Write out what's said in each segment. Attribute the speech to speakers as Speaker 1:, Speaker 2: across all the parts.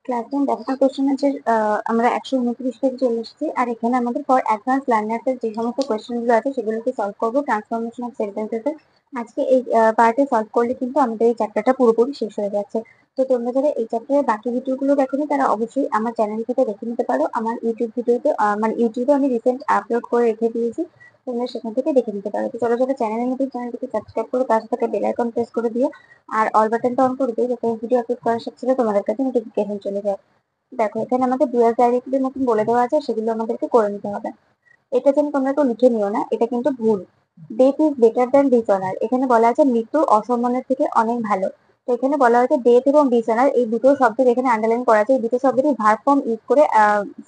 Speaker 1: Class 10 ব্যাখ্যা question আছে। আমরা 129 পেজে চলে এসেছি। আর এখানে আমাদের ফর অ্যাডভান্স লার্নার্সের যে সমস্ত কোশ্চেন গুলো আছে সেগুলোকে সলভ করবো ট্রান্সফরমেশন অফ সেন্টেন্সেস। আজকে এই পার্টে সলভ করলে কিন্তু আমাদের এই চ্যাপ্টারটা পুরোপুরি শেষ হয়ে যাচ্ছে। তো তোমরা যারা এই চ্যাপ্টারের বাকি ভিডিওগুলো দেখোনি তারা অবশ্যই আমার চ্যানেল থেকে দেখে নিতে পারো। আমার ইউটিউব ভিডিওতে মানে ইউটিউবে আমি রিসেন্ট আপলোড করে রেখে দিয়েছি, তোমরা সেখান থেকে দেখে নিতে পারো। তো চলো যারা চ্যানেলের মধ্যে চ্যানেলটিকে সাবস্ক্রাইব করে পাশে থাকা বেল আইকন প্রেস করে দিও আর অল বাটনটা অন করে দিও, যাতে ভিডিও আপলোড করার সাথে সাথে তোমাদের কাছে নোটিফিকেশন চলে যায়। দেখো এখানে আমাদের ডুয়াল ডাইরেক্টলির মতন বলে দেওয়া আছে, সেগুলো আমাদেরকে করে নিতে হবে। এটা যেন তোমরা কেউ লিখে নিও না, এটা কিন্তু ভুল। Death is better than dishonour, এখানে বলা আছে মৃত্যু অসম্মানের থেকে অনেক ভালো। তো এখানে বলা হয়েছে ডেথ এবং ডিসঅনার এই দুটো শব্দ এখানে আন্ডারলাইন করা আছে, এই দুটো শব্দের ভার্ব ফর্ম ইউজ করে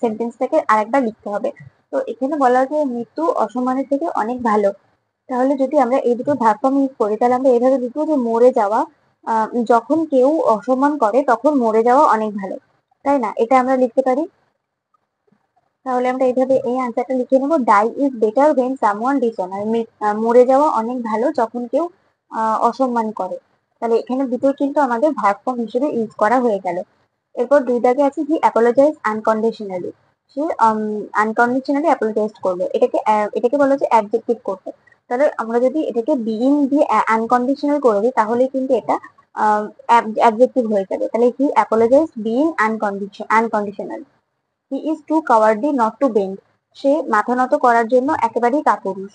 Speaker 1: সেন্টেন্সটাকে আরেকবার লিখতে হবে। তো এখানে বলা হয়েছে মৃত্যু অসম্মানের থেকে অনেক ভালো। তাহলে যদি আমরা এই দুটো ভার্ব ফর্ম ইউজ করি তাহলে আমরা এইভাবে লিখবো যে মরে যাওয়া, যখন কেউ অসম্মান করে তখন মরে যাওয়া অনেক ভালো, তাই না? এটা আমরা লিখতে পারি। তাহলে আমরা এইভাবে এই আনসারটা লিখে নেবো, die is better when someone dishonour, মরে যাওয়া অনেক ভালো যখন কেউ অসম্মান করে। তাহলে এখানে দুটো কিন্তু আমাদের ভার্ব ফর্ম হিসেবে ইউজ করা হয়ে গেল। এরপর দুই দাগে আছে হি অ্যাপোলোজাইজ আনকন্ডিশনালি, সে আনকন্ডিশনালি অ্যাপোলোজাইজ করলো। এটাকে বলা হচ্ছে অ্যাডজেক্টিভ করতে। তাহলে আমরা যদি এটাকে বিইং দিয়ে আনকন্ডিশনাল করে দিই তাহলে কিন্তু এটা অ্যাডজেক্টিভ হয়ে যাবে। তাহলে he apologise being unconditional. He is too cowardly not to bend, সে মাথা নত করার জন্য একেবারেই কাপুরুষ।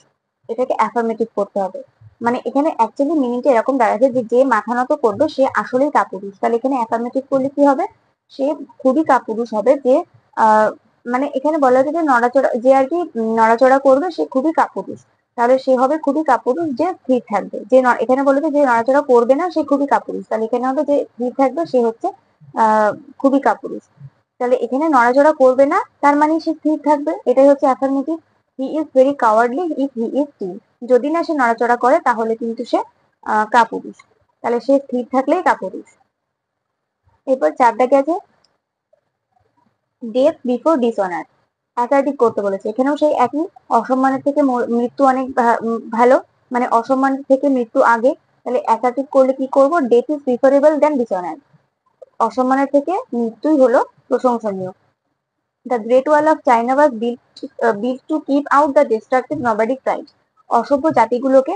Speaker 1: এটাকে অ্যাফার্মেটিভ করতে হবে। মানে এখানে অ্যাকচুয়ালি মিনিংটা এরকম দাঁড়াচ্ছে যে যে মাথা নত করবে সে আসলেই কাপুরুষ। তাহলে এখানে অ্যাফার্মেটিভ করলে কি হবে, সে খুবই কাপুরুষ হবে। যে আহ মানে এখানে বলা হচ্ছে যে নড়াচড়া, যে আর কি নড়াচড়া করবে সে খুবই কাপুরুষ। তাহলে সে হবে খুবই কাপুরুষ যে স্থির থাকবে। যে এখানে বলেছে যে নড়াচড়া করবে না সে খুবই কাপুরুষ, তাহলে এখানে হবে যে স্থির থাকবে সে হচ্ছে খুবই কাপুরুষ। তাহলে এখানে নড়াচড়া করবে না তার মানে সে স্থির থাকবে, এটাই হচ্ছে affirmative. He is very cowardly if he is still, যদি না সে নড়াচড়া করে তাহলে কিন্তু সে কাপুরুষ। তাহলে সে স্থির থাকলেই কাপুরুষ। এরপর চার দাগে আছে ডেথ বিফোর ডিসঅনার, অ্যাসার্টিভ করতে বলেছে। এখানেও সেই একই, অসম্মানের থেকে মৃত্যু অনেক ভালো, মানে অসম্মান থেকে মৃত্যু আগে। তাহলে অ্যাসার্টিভ করলে কি করব, death is preferable than dishonour, অসম্মানের থেকে মৃত্যুই হলো প্রশংসনীয়। The Great Wall of China was built to keep out the destructive nomadic tribes. অসভ্য জাতিগুলোকে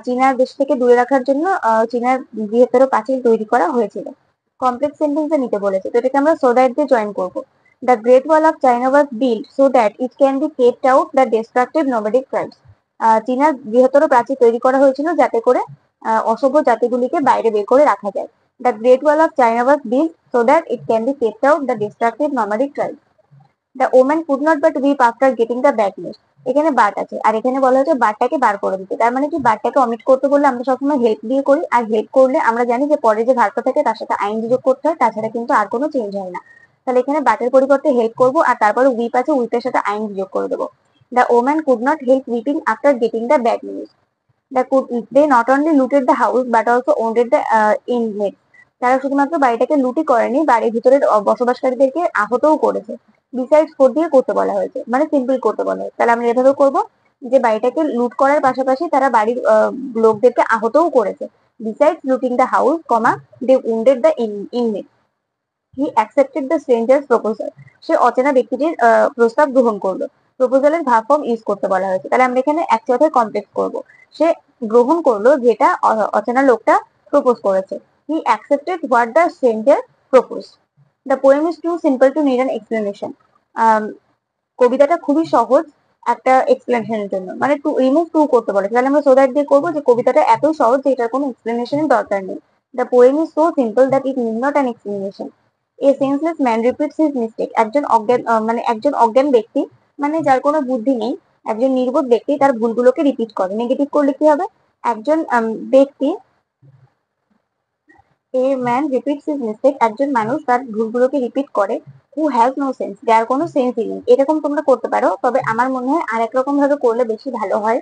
Speaker 1: চীনার দেশ থেকে দূরে রাখার জন্য চীনার বৃহত্তর প্রাচীর তৈরি করা হয়েছিল। কমপ্লেক্স সেন্টেন্সে নিতে বলেছে, তো এটাকে আমরা সো দ্যাট দিয়ে জয়েন করবো। The Great Wall of China was built so that it can be kept out the destructive nomadic tribes. চীনার বৃহত্তর প্রাচীর তৈরি করা হয়েছিল যাতে করে অসভ্য জাতিগুলিকে বাইরে বের করে রাখা যায়। The Great Wall of China was built so that it can be kept out the destructive nomadic tribes. The woman could not but weep after getting the bad news, এখানে বাট আছে আর এখানে বলা হচ্ছে বাটটাকে বার করে দিতে। তার মানে কি, বাটটাকে অমিট করতে বললে আমরা সবসময় হেল্প দিয়ে করি, আর হেল্প করলে আমরা জানি যে পরে যে ভার্বটা থাকে তার সাথে আইন যোগ করতে হয়, তাছাড়া কিন্তু আর কোনো চেঞ্জ হয় না। তাহলে এখানে বাটের পরিবর্তে হেল্প করবো, আর তারপরে উইপ আছে, উইপের সাথে আইন যোগ করে দেবো। The woman could not help weeping after getting the bad news. They not only looted the house but also wounded the inmate, তারা শুধুমাত্র বাড়িটাকে লুটই করেনি, বাড়ির ভিতরে বসবাসকারীদেরকে আহতও করেছে। বিসাইডস ফোর দিয়ে করতে বলা হয়েছে, মানে সিম্পল করতে বলা হয়েছে। তাহলে আমরা এভাবে করবো যে বাড়িটাকে লুট করার পাশাপাশি তারা বাড়ির লোকদেরকে আহতও করেছে। Besides looting the house comma they wounded the inmate. He accepted the stranger's proposal, সে অচেনা ব্যক্তিটির প্রস্তাব গ্রহণ করলো। প্রপোজালের ভাব ফর্ম ইউজ করতে বলা হয়েছে, তাহলে আমরা এখানে এক কথায় কমপ্লেক্স করবো। সে গ্রহণ করলো যেটা অচেনা লোকটা প্রপোজ করেছে। He accepted what the stranger propose. The poem is too simple to need an explanation, কবিতাটা খুবই সহজ একটা এক্সপ্লেনেশনের জন্য, মানে টু রিমুভ টু করতে বলে। তাহলে আমরা সো দ্যাট দিয়ে করবো যে কবিতাটা এত সহজ যে এটার কোনো এক্সপ্লেনেশনের দরকার নেই। The poem is so simple that it need not an explanation. A senseless man repeats his mistake, একজন অজ্ঞান মানে একজন অজ্ঞান ব্যক্তি, মানে যার কোনো বুদ্ধি নেই, একজন নির্বোধ ব্যক্তি তার ভুলগুলোকে রিপিট করে। নেগেটিভ করলে কি হবে, একজন ব্যক্তি, a man repeats his mistake, একজন মানুষ তার ভুলগুলোকে রিপিট করে। হু হ্যাজ নো সেন্স, যার কোনো সেন্সই নেই। এরকম তোমরা করতে পারো, তবে আমার মনে হয় আর এক রকম ভাবে করলে বেশি ভালো হয়।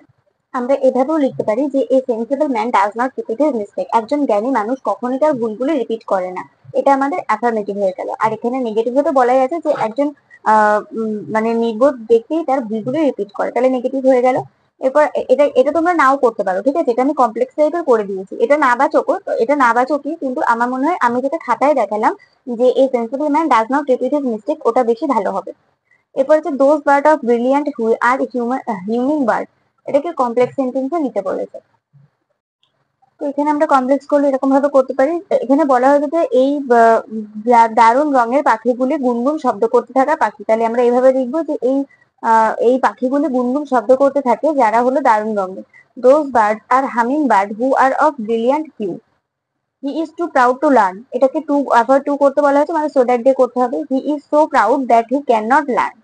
Speaker 1: আমরা এভাবেও লিখতে পারি যে a sensible man does not repeat his mistake, একজন জ্ঞানী মানুষ কখনোই তার ভুলগুলো রিপিট করে না। এটা আমাদের অ্যাফার্মেটিভ হয়ে গেল। আর এখানে নেগেটিভ তো বলাই আছে যে একজন মানে নির্বোধ ব্যক্তি তার ভুলগুলো রিপিট করে, তাহলে নেগেটিভ হয়ে গেল। এরপর এটা এটা তোমরা নাও করতে পারো, ঠিক আছে? এটা আমি কমপ্লেক্স টাইপের করে দিয়েছি। এটা না বাচকও, তো এটা না বাচকই, কিন্তু আমার মনে হয় আমি যেটা খাতায় দেখালাম যে এই sensible man does not repeat his mistake, ওটা বেশি ভালো হবে। এরপর হচ্ছে those bird of brilliant who are human bird, এটাকে কমপ্লেক্স সেন্টেন্সে নিতে বলেছে। তো এখানে আমরা কমপ্লেক্স করলে এরকম ভাবে করতে পারি। এখানে বলা হয়েছে যে এই দারুণ রঙের পাখিগুলি গুনগুন শব্দ করতে থাকা পাখি, তাহলে আমরা এইভাবে লিখবো যে এই পাখিগুলি গুনগুন শব্দ করতে থাকে যারা হলো দারুণ রঙের। Those birds are humming bird who are of brilliant hue. He is too proud to learn, এটাকে টু আবার টু করতে বলা হয়েছে, মানে সো দ্যাট দিয়ে করতে হবে। He is so proud that he can not learn.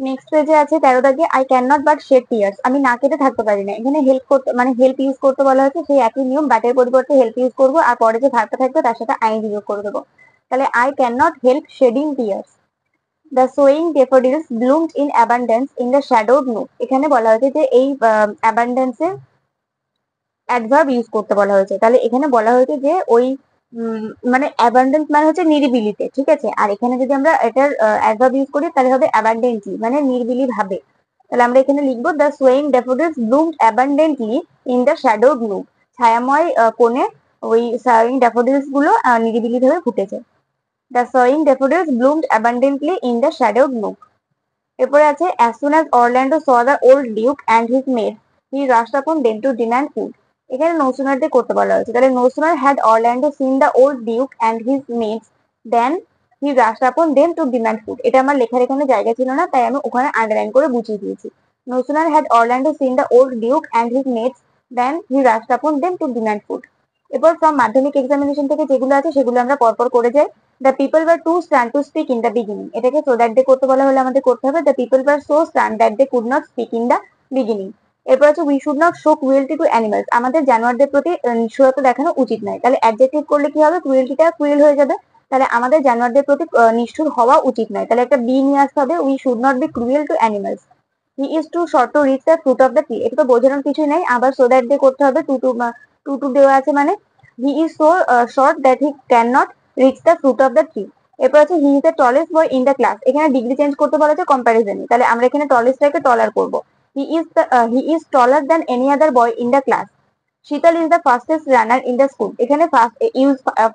Speaker 1: Next পেজে আছে 13 দাগে, I can not but shed tears, আমি না কেটে থাকতে পারি না। এখানে হেল্প করতে মানে হেল্প ইউজ করতে বলা হয়েছে, সেই একই নিয়ম, বাটের পরিবর্তে হেল্প ইউজ করবো, আর পরে যে ভার্বটা থাকবে তার সাথে আইন যোগ করে দেবো। তাহলে I can not help shedding tears. The swaying daffodils bloomed in abundance in the shadowed nook, এখানে বলা হয়েছে যে এই অ্যাবান্ডেন্সে অ্যাডভার্ব ইউজ করতে বলা হয়েছে। তাহলে এখানে বলা হয়েছে যে ওই মানে অ্যাবান্ডেন্স মানে হচ্ছে নিরিবিলিতে, ঠিক আছে? আর এখানে যদি আমরা এটার অ্যাডভার্ব ইউজ করি তাহলে হবে অ্যাবান্ডেন্টলি, মানে নিরিবিলি ভাবে। তাহলে আমরা এখানে লিখবো the swaying daffodils bloomed abundantly in the shadowed nook, ছায়াময় কোণে ওই সোয়িং ড্যাফোডিলস গুলো নিরিবিলি ভাবে ফুটেছে। The swaying daffodils bloomed abundantly in the shadowed nook. এরপরে আছে as soon as Orlando saw the old duke and his maid he rushed upon them to demand food, এখানে no sooner দিয়ে করতে বলা হয়েছে। তাহলে no sooner had Orlando seen the old duke and his maids then he rushed upon them to demand food, এটা আমার লেখার এখানে জায়গা ছিল না, তাই আমি ওখানে আন্ডারলাইন করে বুঝিয়ে দিয়েছি। no sooner had Orlando seen the old duke and his maids then he rushed upon them to demand food। এরপর ফ্রম মাধ্যমিক এক্সামিনেশন থেকে যেগুলো আছে সেগুলো আমরা পরপর করে যাই। The people were too stunned to speak in the beginning, এটাকে সো দ্যাট দিয়ে করতে বলা হলে আমাদের করতে হবে the people were so stunned that they could not speak in the beginning. এরপর আছে we should not show cruelty to animals, আমাদের জানোয়ারদের প্রতি নিষ্ঠুরতা দেখানো উচিত নয়। তাহলে অ্যাডজেক্টিভ করলে কি হবে, ক্রুয়েলটিটা ক্রুয়েল হয়ে যাবে, তাহলে আমাদের জানোয়ারদের প্রতি নিষ্ঠুর হওয়া উচিত নয়। তাহলে একটা বি নিয়ে আসতে হবে, we should not be cruel to animals. He is too short to reach the fruit of the tree, এটা তো বোঝানোর কিছুই নেই, আবার সো দ্যাট দিয়ে করতে হবে। টু টু দেওয়া আছে, মানে হি is so short that he can not rich the fruit of the tree. এরপর আছে he is the tallest boy in the class, এখানে ডিগ্রি চেঞ্জ করতে বলা হচ্ছে কম্পারিজনে, তাহলে আমরা এখানে টলেস্টটাকে টলার করবো। He is taller than any other boy in the class. Sheetal is the fastest runner in the school, এখানে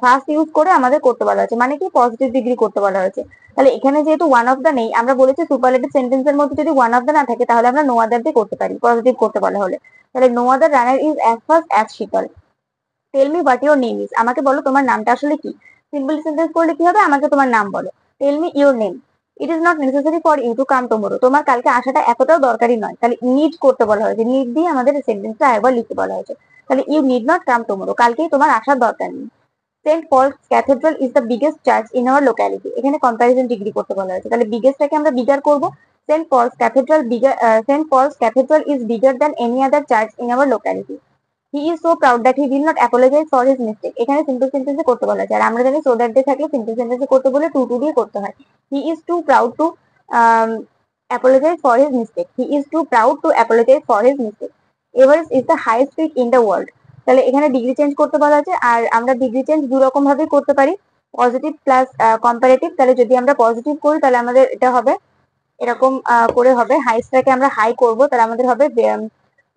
Speaker 1: ফার্স্ট ইউজ করে আমাদের করতে বলা হয়েছে, মানে কি পজিটিভ ডিগ্রি করতে বলা হয়েছে। তাহলে এখানে যেহেতু ওয়ান অফ দ্য নেই, আমরা বলেছি সুপারলেটিভ সেন্টেন্সের মধ্যে যদি ওয়ান অফ দ্য না থাকে তাহলে আমরা নো আদার দিয়ে করতে পারি, পজিটিভ করতে বলা হলে। তাহলে no other runner is as fast as Sheetal. Tell me what your name is, আমাকে বলো তোমার নামটা আসলে কি। সিম্পল সেন্টেন্স করলে কি হবে, আমাকে তোমার নাম বলো। Tell me your name. It is not necessary for you to come tomorrow, তোমার কালকে আসাটা এতটাও দরকারি নয়। তাহলে নিড করতে বলা হয়েছে, নিড দিয়ে আমাদের সেন্টেন্সটা একবার লিখতে বলা হয়েছে। তাহলে you need not come tomorrow, কালকেই তোমার আসার দরকার নেই। Saint Paul's cathedral is the biggest church in our locality, এখানে কম্পারিজন ডিগ্রি করতে বলা হয়েছে, তাহলে বিগেস্টটাকে আমরা বিগার করবো। Saint Paul's cathedral is bigger than any other church in our locality. He is so proud that he will not apologise for his mistake, এখানে simple সেন্টেন্সে করতে বলা হয়েছে, আর আমরা জানি সো দ্যাট দিয়ে থাকলে সিম্পল সেন্টেন্সে করতে বলে টু টু দিয়ে করতে হয়। He is too proud to apologise for his mistake, he is too proud to apologise for his mistake. Everest is the highest peak in the world, তাহলে এখানে ডিগ্রি চেঞ্জ করতে বলা আছে, আর আমরা ডিগ্রি চেঞ্জ দু রকম ভাবে করতে পারি, পজিটিভ প্লাস কম্পারেটিভ। তাহলে যদি আমরা পজিটিভ করি তাহলে আমাদের এটা হবে এরকম করে হবে, হাইস্টটাকে আমরা হাই করব, তাহলে আমাদের হবে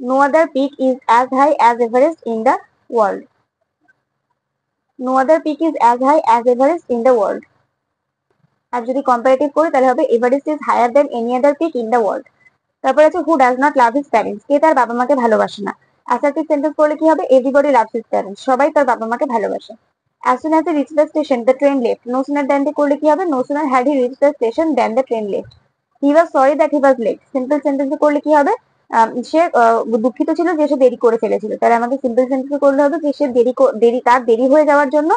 Speaker 1: no other peak is as high as Everest in the world. No other peak is as high as Everest in the world. আর যদি কম্পারেটিভ করি তাহলে হবে Everest is higher than any other peak in the world. তারপর আছে who does not love his parents, কে তার বাবা মাকে ভালোবাসে না। অ্যাসার্টিভ সেন্টেন্স করলে কি হবে, এভরিবডি লাভস হিজ প্যারেন্টস, সবাই তার বাবা মাকে ভালোবাসে। As soon as he reached the station, the train left. No sooner than দিয়ে করলে কি হবে, no sooner had he reached the station than the train left. He was sorry that he was late. Simple সেন্টেন্সে করলে কি হবে, সে দুঃখিত ছিল যে সে দেরি করে ফেলেছিল, তাহলে আমাদের সিম্পল সেন্টেন্সে করলে হবে যে সে তার দেরি হয়ে যাওয়ার জন্য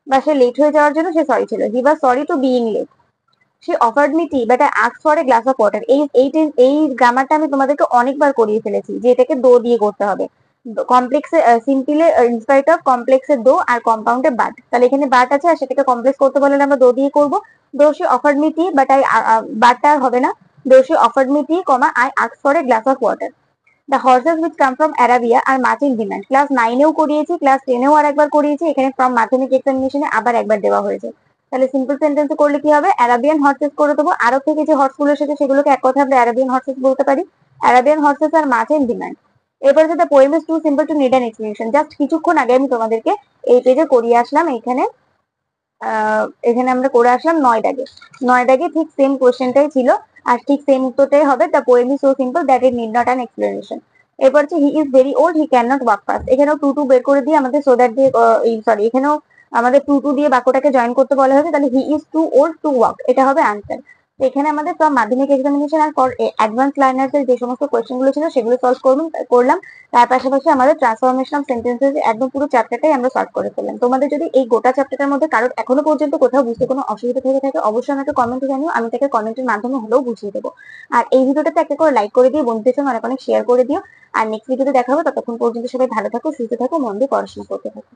Speaker 1: বা সে লেট হয়ে যাওয়ার জন্য সে সরি ছিল। He was sorry to being late. সে offered me tea but I asked for a glass of water, এই গ্রামারটা আমি তোমাদেরকে অনেকবার করিয়ে ফেলেছি যে এটাকে দো দিয়ে করতে হবে। কমপ্লেক্সে সিম্পলে ইনস্পাইট অফ, কমপ্লেক্সে দো, আর কম্পাউন্ডে বাট, তাহলে এখানে বাট আছে আর সেটাকে কমপ্লেক্স করতে বললে আমরা দো দিয়ে করবো। Though she offered me tea but I, বাটটা আর হবে না, though she offered me tea comma I asked for a glass of water. The horses which come from Arabia are much in demand, class 9-এও করিয়েছি, class 10-এও আর একবার করিয়েছি, এখানে from মাধ্যমিক এক্সামিনেশনে আবার একবার দেওয়া হয়েছে। তাহলে সিম্পল সেন্টেন্সে করলে কি হবে, অ্যারাবিয়ান হর্সেস করে দেবো, আরব থেকে যে হর্স গুলো এসেছে সেগুলোকে এক কথা আমরা অ্যারাবিয়ান হর্সেস বলতে পারি। Arabian horses are much in demand. এরপরে যেটা poem is too simple to need an explanation, just কিছুক্ষণ আগে আমি তোমাদেরকে এই পেজে করিয়ে আসলাম। এখানে আমরা করে আসলাম 9 দাগে। 9 দাগে ঠিক সেম কোয়েশ্চেনটাই ছিল, আর ঠিক সেম উত্তরটাই হবে, the poem is so simple that it need not an explanation. এরপর হচ্ছে হি is very old he can not walk fast. এখানেও টু টু বের করে দিয়ে আমাদের সো দ্যাট দিয়ে সরি, এখানেও আমাদের টু টু দিয়ে বাক্যটাকে জয়েন করতে বলা হয়েছে, তাহলে he is too old to walk, এটা হবে আনসার। তো এখানে আমাদের সব মাধ্যমিক এক্সামিনেশন আর ফর অ্যাডভান্স লার্নার্স এর যে সমস্ত কোয়েশ্চেন গুলো ছিল সেগুলো সলভ করলাম। তার পাশাপাশি আমাদের ট্রান্সফরমেশন অফ সেন্টেন্সেস একদম পুরো চ্যাপ্টারটাই আমরা সলভ করে ফেললাম। তোমাদের যদি এই গোটা চ্যাপ্টারটার মধ্যে কারোর এখনো পর্যন্ত কোথাও বুঝতে কোনো অসুবিধা থেকে থাকে, অবশ্যই আমাকে কমেন্টে জানিও, আমি তাকে কমেন্টের মাধ্যমে হলেও বুঝিয়ে দেবো। আর এই ভিডিওটাতে একটা করে লাইক করে দিয়ে বন্ধুদের সঙ্গে অনেক অনেক শেয়ার করে দিও। আর নেক্সট ভিডিওতে দেখা হবে, ততক্ষণ পর্যন্ত সবাই ভালো থাকো, সুস্থ থাকো, মন দিয়ে পড়াশোনা করতে থাকো।